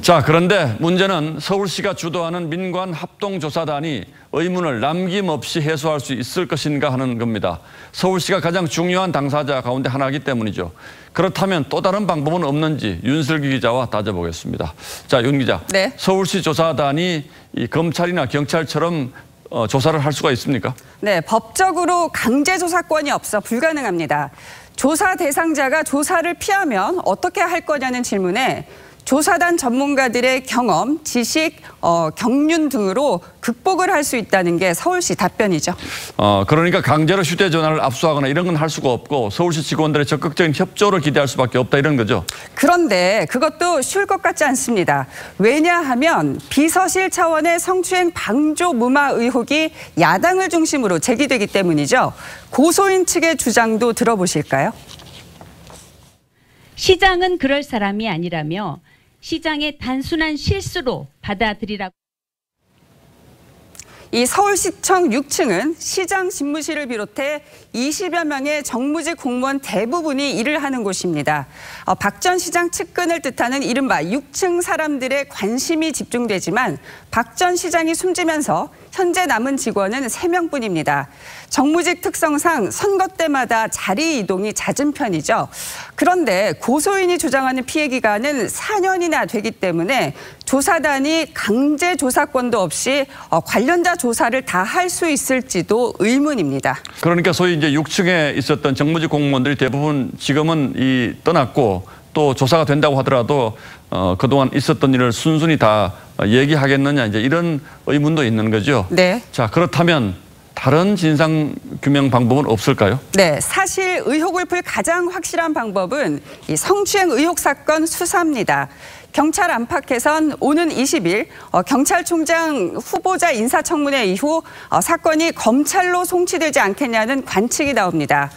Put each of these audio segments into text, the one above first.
자, 그런데 문제는 서울시가 주도하는 민관 합동조사단이 의문을 남김없이 해소할 수 있을 것인가 하는 겁니다. 서울시가 가장 중요한 당사자 가운데 하나이기 때문이죠. 그렇다면 또 다른 방법은 없는지 윤슬기 기자와 따져보겠습니다. 자, 윤 기자. 네. 서울시 조사단이 이 검찰이나 경찰처럼 조사를 할 수가 있습니까? 네, 법적으로 강제 조사권이 없어 불가능합니다. 조사 대상자가 조사를 피하면 어떻게 할 거냐는 질문에 조사단 전문가들의 경험, 지식, 경륜 등으로 극복을 할 수 있다는 게 서울시 답변이죠. 그러니까 강제로 휴대전화를 압수하거나 이런 건 할 수가 없고 서울시 직원들의 적극적인 협조를 기대할 수밖에 없다 이런 거죠. 그런데 그것도 쉬울 것 같지 않습니다. 왜냐하면 비서실 차원의 성추행 방조 무마 의혹이 야당을 중심으로 제기되기 때문이죠. 고소인 측의 주장도 들어보실까요? 시장은 그럴 사람이 아니라며 시장의 단순한 실수로 받아들이라고. 이 서울시청 6층은 시장 집무실을 비롯해 20여 명의 정무직 공무원 대부분이 일을 하는 곳입니다. 박 전 시장 측근을 뜻하는 이른바 6층 사람들의 관심이 집중되지만 박 전 시장이 숨지면서 현재 남은 직원은 3명뿐입니다. 정무직 특성상 선거 때마다 자리 이동이 잦은 편이죠. 그런데 고소인이 주장하는 피해 기간은 4년이나 되기 때문에 조사단이 강제 조사권도 없이 관련자 조사를 다 할 수 있을지도 의문입니다. 그러니까 소위 이제 6층에 있었던 정무직 공무원들이 대부분 지금은 떠났고 또 조사가 된다고 하더라도 그동안 있었던 일을 순순히 다 얘기하겠느냐 이제 이런 의문도 있는 거죠. 네. 자, 그렇다면 다른 진상 규명 방법은 없을까요? 네, 사실 의혹을 풀 가장 확실한 방법은 이 성추행 의혹 사건 수사입니다. 경찰 안팎에선 오는 20일 경찰총장 후보자 인사청문회 이후 사건이 검찰로 송치되지 않겠냐는 관측이 나옵니다.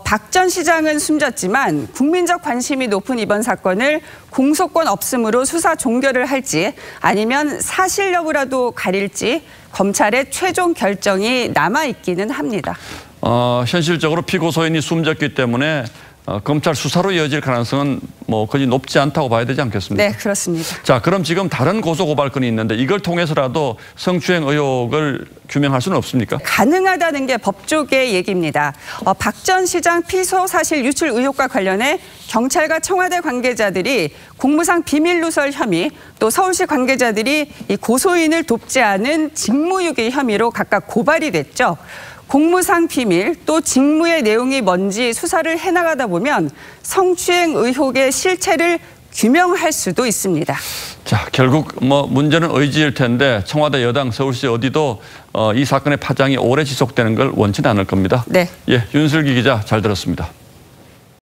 박 전 시장은 숨졌지만 국민적 관심이 높은 이번 사건을 공소권 없음으로 수사 종결을 할지 아니면 사실 여부라도 가릴지 검찰의 최종 결정이 남아있기는 합니다. 현실적으로 피고소인이 숨졌기 때문에 검찰 수사로 이어질 가능성은 거의 높지 않다고 봐야 되지 않겠습니까? 네, 그렇습니다. 자, 그럼 지금 다른 고소고발건이 있는데 이걸 통해서라도 성추행 의혹을 규명할 수는 없습니까? 가능하다는 게 법조계의 얘기입니다. 박 전 시장 피소 사실 유출 의혹과 관련해 경찰과 청와대 관계자들이 공무상 비밀 누설 혐의, 또 서울시 관계자들이 이 고소인을 돕지 않은 직무유기 혐의로 각각 고발이 됐죠. 공무상 비밀 또 직무의 내용이 뭔지 수사를 해나가다 보면 성추행 의혹의 실체를 규명할 수도 있습니다. 자, 결국 문제는 의지일 텐데 청와대 여당 서울시 어디도 이 사건의 파장이 오래 지속되는 걸 원치는 않을 겁니다. 네. 예, 윤슬기 기자 잘 들었습니다.